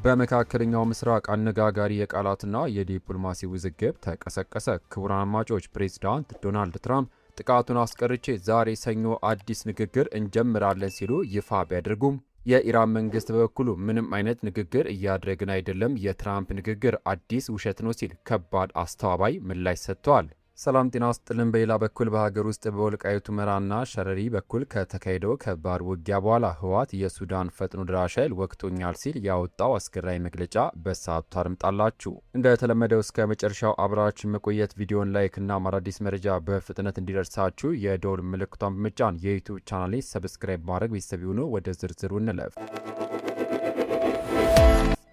በመካከለኛው ምስራቅ አነጋጋሪ የቃላትና የዲፕሎማሲ ውዝግብ ተቀሰቀሰ። ክቡራን አድማጮች፣ ፕሬዝዳንት ዶናልድ ትራምፕ ጥቃቱን አስቀርቼ ዛሬ ሰኞ አዲስ ንግግር እንጀምራለን ሲሉ ይፋ ቢያደርጉም የኢራን መንግስት በበኩሉ ምንም አይነት ንግግር እያደረግን አይደለም፣ የትራምፕ ንግግር አዲስ ውሸት ነው ሲል ከባድ አስተባባይ ምላሽ ሰጥቷል። ሰላም ጤና ስጥልን። በሌላ በኩል በሀገር ውስጥ በወልቃይቱ ሁመራና ሸረሪ በኩል ከተካሄደው ከባድ ውጊያ በኋላ ህወሓት የሱዳን ፈጥኖ ደራሽ ኃይል ወቅቶኛል ሲል ያወጣው አስገራሚ መግለጫ በሰዓቱ ታደምጣላችሁ። እንደተለመደው እስከ መጨረሻው አብራችሁ መቆየት፣ ቪዲዮን ላይክ እና አዳዲስ መረጃ በፍጥነት እንዲደርሳችሁ የደወል ምልክቷን በመጫን የዩቲዩብ ቻናሌ ሰብስክራይብ ማድረግ ቤተሰብ ይሁኑ። ወደ ዝርዝሩ እንለፍ።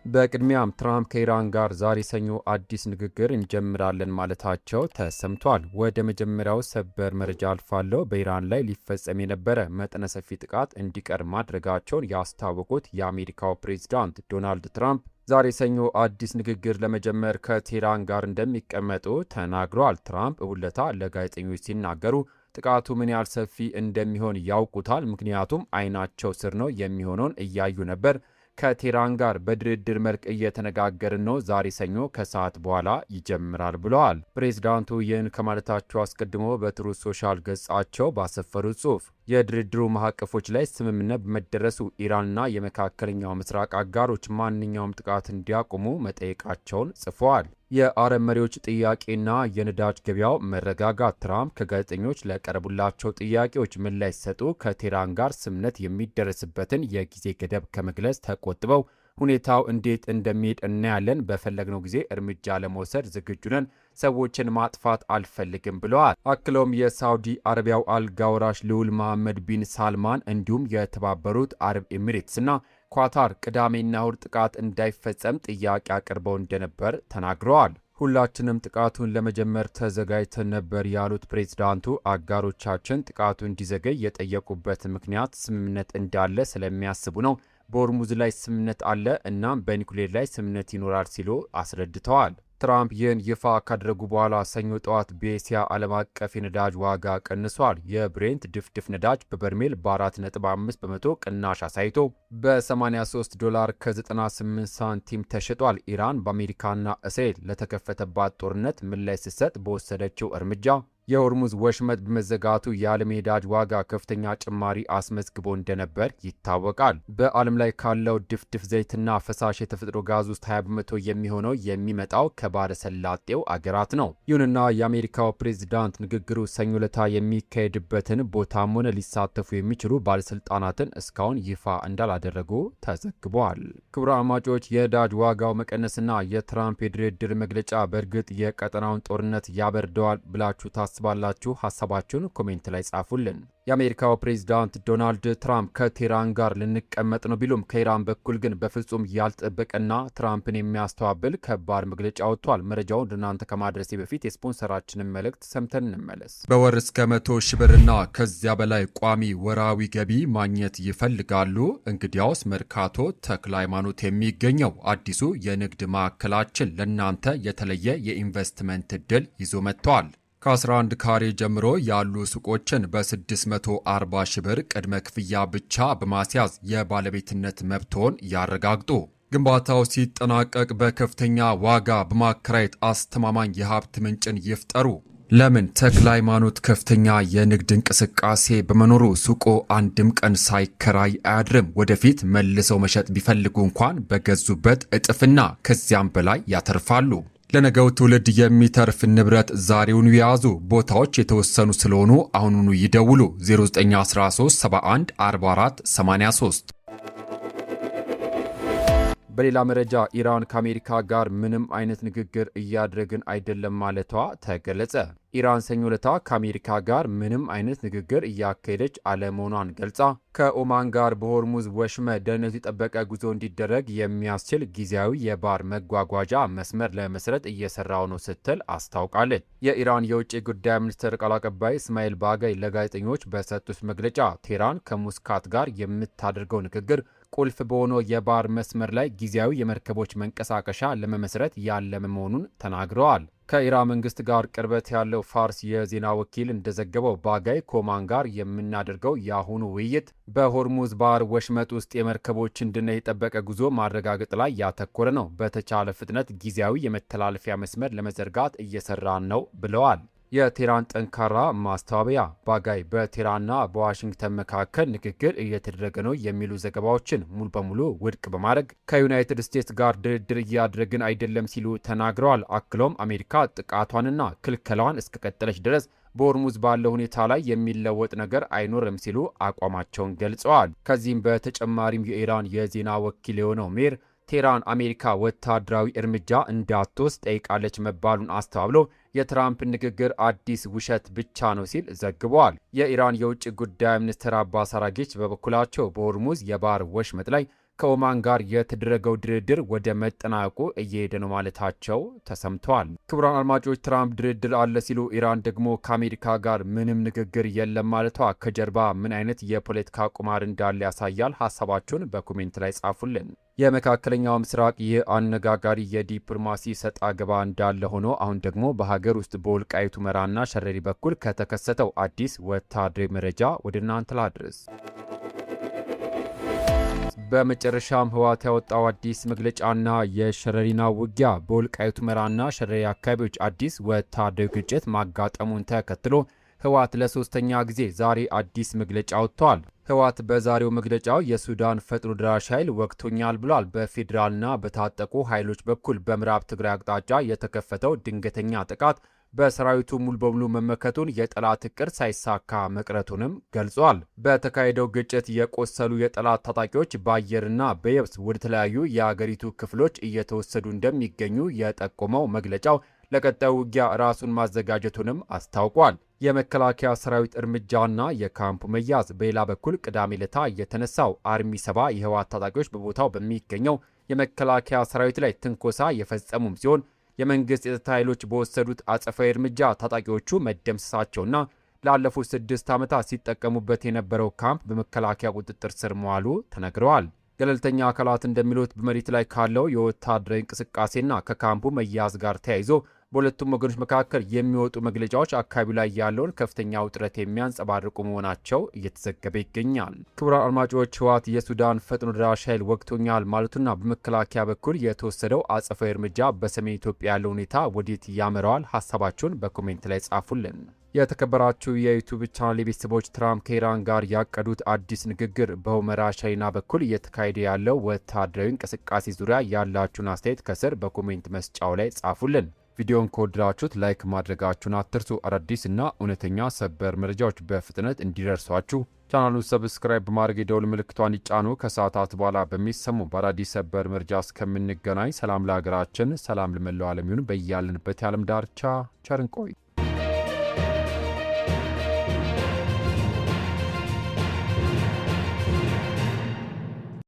በቅድሚያም ትራምፕ ከኢራን ጋር ዛሬ ሰኞ አዲስ ንግግር እንጀምራለን ማለታቸው ተሰምቷል። ወደ መጀመሪያው ሰበር መረጃ አልፋለሁ። በኢራን ላይ ሊፈጸም የነበረ መጠነ ሰፊ ጥቃት እንዲቀር ማድረጋቸውን ያስታወቁት የአሜሪካው ፕሬዝዳንት ዶናልድ ትራምፕ ዛሬ ሰኞ አዲስ ንግግር ለመጀመር ከቴህራን ጋር እንደሚቀመጡ ተናግረዋል። ትራምፕ እሁለታ ለጋዜጠኞች ሲናገሩ ጥቃቱ ምን ያህል ሰፊ እንደሚሆን ያውቁታል፣ ምክንያቱም አይናቸው ስር ነው የሚሆነውን እያዩ ነበር። ከቴህራን ጋር በድርድር መልክ እየተነጋገርን ነው። ዛሬ ሰኞ ከሰዓት በኋላ ይጀምራል ብለዋል። ፕሬዝዳንቱ ይህን ከማለታቸው አስቀድሞ በትሩዝ ሶሻል ገጻቸው ባሰፈሩት ጽሑፍ የድርድሩ ማዕቀፎች ላይ ስምምነት በመደረሱ ኢራንና የመካከለኛው ምስራቅ አጋሮች ማንኛውም ጥቃት እንዲያቆሙ መጠየቃቸውን ጽፈዋል። የአረብ መሪዎች ጥያቄና የነዳጅ ገበያው መረጋጋት ትራምፕ ከጋዜጠኞች ለቀረቡላቸው ጥያቄዎች ምላሽ ሲሰጡ ከቴህራን ጋር ስምምነት የሚደረስበትን የጊዜ ገደብ ከመግለጽ ተቆጥበው ሁኔታው እንዴት እንደሚሄድ እናያለን፣ በፈለግነው ጊዜ እርምጃ ለመውሰድ ዝግጁ ነን፣ ሰዎችን ማጥፋት አልፈልግም ብለዋል። አክለውም የሳውዲ አረቢያው አልጋ ወራሽ ልዑል መሐመድ ቢን ሳልማን እንዲሁም የተባበሩት አረብ ኤሚሬትስና ኳታር ቅዳሜና እሁድ ጥቃት እንዳይፈጸም ጥያቄ አቅርበው እንደነበር ተናግረዋል። ሁላችንም ጥቃቱን ለመጀመር ተዘጋጅተን ነበር ያሉት ፕሬዝዳንቱ አጋሮቻችን ጥቃቱ እንዲዘገይ የጠየቁበት ምክንያት ስምምነት እንዳለ ስለሚያስቡ ነው። በሆርሙዝ ላይ ስምምነት አለ፣ እናም በኒኩሌር ላይ ስምምነት ይኖራል ሲሉ አስረድተዋል። ትራምፕ ይህን ይፋ ካደረጉ በኋላ ሰኞ ጠዋት በኤስያ ዓለም አቀፍ የነዳጅ ዋጋ ቀንሷል። የብሬንት ድፍድፍ ነዳጅ በበርሜል በ4.5 በመቶ ቅናሽ አሳይቶ በ83 $ከ98 ሳንቲም ተሽጧል። ኢራን በአሜሪካና እስራኤል ለተከፈተባት ጦርነት ምላሽ ስትሰጥ በወሰደችው እርምጃ የሆርሙዝ ወሽመጥ በመዘጋቱ የዓለም የነዳጅ ዋጋ ከፍተኛ ጭማሪ አስመዝግቦ እንደነበር ይታወቃል። በዓለም ላይ ካለው ድፍድፍ ዘይትና ፈሳሽ የተፈጥሮ ጋዝ ውስጥ 20 በመቶ የሚሆነው የሚመጣው ከባሕረ ሰላጤው አገራት ነው። ይሁንና የአሜሪካው ፕሬዝዳንት ንግግሩ ሰኞ ዕለት የሚካሄድበትን ቦታም ሆነ ሊሳተፉ የሚችሉ ባለስልጣናትን እስካሁን ይፋ እንዳላደረጉ ተዘግቧል። ክቡራን አድማጮች፣ የነዳጅ ዋጋው መቀነስና የትራምፕ የድርድር መግለጫ በእርግጥ የቀጠናውን ጦርነት ያበርደዋል ብላችሁ ባላችሁ ሀሳባችሁን ኮሜንት ላይ ጻፉልን። የአሜሪካው ፕሬዝዳንት ዶናልድ ትራምፕ ከቴህራን ጋር ልንቀመጥ ነው ቢሉም ከኢራን በኩል ግን በፍጹም ያልጠበቀና ትራምፕን የሚያስተባብል ከባድ መግለጫ ወጥቷል። መረጃውን እናንተ ከማድረሴ በፊት የስፖንሰራችንን መልእክት ሰምተን እንመለስ። በወር እስከ 100 ሺህ ብርና ከዚያ በላይ ቋሚ ወራዊ ገቢ ማግኘት ይፈልጋሉ? እንግዲያውስ መርካቶ ተክለ ሃይማኖት የሚገኘው አዲሱ የንግድ ማዕከላችን ለእናንተ የተለየ የኢንቨስትመንት ዕድል ይዞ መጥቷል። ከ11 ካሬ ጀምሮ ያሉ ሱቆችን በ640 ሺህ ብር ቅድመ ክፍያ ብቻ በማስያዝ የባለቤትነት መብቶን ያረጋግጡ። ግንባታው ሲጠናቀቅ በከፍተኛ ዋጋ በማከራየት አስተማማኝ የሀብት ምንጭን ይፍጠሩ። ለምን? ተክለ ሃይማኖት ከፍተኛ የንግድ እንቅስቃሴ በመኖሩ ሱቆ አንድም ቀን ሳይከራይ አያድርም። ወደፊት መልሰው መሸጥ ቢፈልጉ እንኳን በገዙበት እጥፍና ከዚያም በላይ ያተርፋሉ። ለነገው ትውልድ የሚተርፍ ንብረት ዛሬውኑ የያዙ። ቦታዎች የተወሰኑ ስለሆኑ አሁኑኑ ይደውሉ። 0913 71 44 83። በሌላ መረጃ ኢራን ከአሜሪካ ጋር ምንም አይነት ንግግር እያደረግን አይደለም ማለቷ ተገለጸ። ኢራን ሰኞ ዕለት ከአሜሪካ ጋር ምንም አይነት ንግግር እያካሄደች አለመሆኗን ገልጻ ከኦማን ጋር በሆርሙዝ ወሽመጥ ደህንነቱ የጠበቀ ጉዞ እንዲደረግ የሚያስችል ጊዜያዊ የባህር መጓጓዣ መስመር ለመስረት እየሰራው ነው ስትል አስታውቃለች። የኢራን የውጭ ጉዳይ ሚኒስትር ቃል አቀባይ እስማኤል ባጋይ ለጋዜጠኞች በሰጡት መግለጫ ቴህራን ከሙስካት ጋር የምታደርገው ንግግር ቁልፍ በሆነው የባህር መስመር ላይ ጊዜያዊ የመርከቦች መንቀሳቀሻ ለመመስረት ያለመ መሆኑን ተናግረዋል። ከኢራን መንግስት ጋር ቅርበት ያለው ፋርስ የዜና ወኪል እንደዘገበው ባጋይ ኮማን ጋር የምናደርገው የአሁኑ ውይይት በሆርሙዝ ባህር ወሽመጥ ውስጥ የመርከቦችን ደህንነት የጠበቀ ጉዞ ማረጋገጥ ላይ ያተኮረ ነው። በተቻለ ፍጥነት ጊዜያዊ የመተላለፊያ መስመር ለመዘርጋት እየሰራን ነው ብለዋል። የቴህራን ጠንካራ ማስተባበያ ባጋይ በቴህራንና በዋሽንግተን መካከል ንግግር እየተደረገ ነው የሚሉ ዘገባዎችን ሙሉ በሙሉ ውድቅ በማድረግ ከዩናይትድ ስቴትስ ጋር ድርድር እያደረግን አይደለም ሲሉ ተናግረዋል። አክሎም አሜሪካ ጥቃቷንና ክልከላዋን እስከቀጠለች ድረስ በሆርሙዝ ባለው ሁኔታ ላይ የሚለወጥ ነገር አይኖርም ሲሉ አቋማቸውን ገልጸዋል። ከዚህም በተጨማሪም የኢራን የዜና ወኪል የሆነው ሜር ቴህራን አሜሪካ ወታደራዊ እርምጃ እንዳትወስድ ጠይቃለች መባሉን አስተባብሎ የትራምፕ ንግግር አዲስ ውሸት ብቻ ነው ሲል ዘግቧል። የኢራን የውጭ ጉዳይ ሚኒስትር አባስ አራጊች በበኩላቸው በሆርሙዝ የባህር ወሽመጥ ላይ ከኦማን ጋር የተደረገው ድርድር ወደ መጠናቀቁ እየሄደ ነው ማለታቸው ተሰምተዋል። ክቡራን አድማጮች፣ ትራምፕ ድርድር አለ ሲሉ ኢራን ደግሞ ከአሜሪካ ጋር ምንም ንግግር የለም ማለቷ ከጀርባ ምን አይነት የፖለቲካ ቁማር እንዳለ ያሳያል። ሀሳባችሁን በኮሜንት ላይ ጻፉልን። የመካከለኛው ምስራቅ ይህ አነጋጋሪ የዲፕሎማሲ ሰጣ ገባ እንዳለ ሆኖ አሁን ደግሞ በሀገር ውስጥ በወልቃይቱ ሁመራና ሸረሪ በኩል ከተከሰተው አዲስ ወታደራዊ መረጃ ወደ እናንተ ላድርስ። በመጨረሻም ህወሓት ያወጣው አዲስ መግለጫና የሸረሪና ውጊያ በወልቃይቱ ሁመራና ሸረሪ አካባቢዎች አዲስ ወታደራዊ ግጭት ማጋጠሙን ተከትሎ ህወሓት ለሶስተኛ ጊዜ ዛሬ አዲስ መግለጫ ወጥቷል። ህወሓት በዛሬው መግለጫው የሱዳን ፈጥኖ ደራሽ ኃይል ወቅቶኛል ብሏል። በፌዴራልና በታጠቁ ኃይሎች በኩል በምዕራብ ትግራይ አቅጣጫ የተከፈተው ድንገተኛ ጥቃት በሰራዊቱ ሙሉ በሙሉ መመከቱን፣ የጠላት እቅድ ሳይሳካ መቅረቱንም ገልጿል። በተካሄደው ግጭት የቆሰሉ የጠላት ታጣቂዎች በአየርና በየብስ ወደ ተለያዩ የአገሪቱ ክፍሎች እየተወሰዱ እንደሚገኙ የጠቆመው መግለጫው ለቀጣዩ ውጊያ ራሱን ማዘጋጀቱንም አስታውቋል። የመከላከያ ሰራዊት እርምጃና የካምፑ መያዝ። በሌላ በኩል ቅዳሜ ዕለት የተነሳው አርሚ 7 የህወሓት ታጣቂዎች በቦታው በሚገኘው የመከላከያ ሰራዊት ላይ ትንኮሳ የፈጸሙም ሲሆን የመንግስት የጸጥታ ኃይሎች በወሰዱት አጸፋዊ እርምጃ ታጣቂዎቹ መደምሰሳቸውና ላለፉት 6 ዓመታት ሲጠቀሙበት የነበረው ካምፕ በመከላከያ ቁጥጥር ስር መዋሉ ተነግረዋል። ገለልተኛ አካላት እንደሚሉት በመሬት ላይ ካለው የወታደራዊ እንቅስቃሴና ከካምፑ መያዝ ጋር ተያይዞ በሁለቱም ወገኖች መካከል የሚወጡ መግለጫዎች አካባቢው ላይ ያለውን ከፍተኛ ውጥረት የሚያንጸባርቁ መሆናቸው እየተዘገበ ይገኛል። ክቡራን አድማጮች፣ ህወሓት የሱዳን ፈጥኖ ደራሽ ኃይል ወቅቶኛል ማለቱና በመከላከያ በኩል የተወሰደው አጸፋዊ እርምጃ በሰሜን ኢትዮጵያ ያለው ሁኔታ ወዴት ያመራዋል? ሀሳባችሁን በኮሜንት ላይ ጻፉልን። የተከበራችሁ የዩቲዩብ ቻናል ቤተሰቦች፣ ትራምፕ ከኢራን ጋር ያቀዱት አዲስ ንግግር፣ በሁመራ ሻይና በኩል እየተካሄደ ያለው ወታደራዊ እንቅስቃሴ ዙሪያ ያላችሁን አስተያየት ከስር በኮሜንት መስጫው ላይ ጻፉልን። ቪዲዮን ከወደዳችሁት ላይክ ማድረጋችሁን አትርሱ። አዳዲስ እና እውነተኛ ሰበር መረጃዎች በፍጥነት እንዲደርሷችሁ ቻናሉን ሰብስክራይብ በማድረግ የደውል ምልክቷን ይጫኑ። ከሰዓታት በኋላ በሚሰሙ በአዳዲስ ሰበር መረጃ እስከምንገናኝ ሰላም ለሀገራችን፣ ሰላም ለመላው ዓለም ይሁን። በያለንበት የዓለም ዳርቻ ቸር እንቆይ።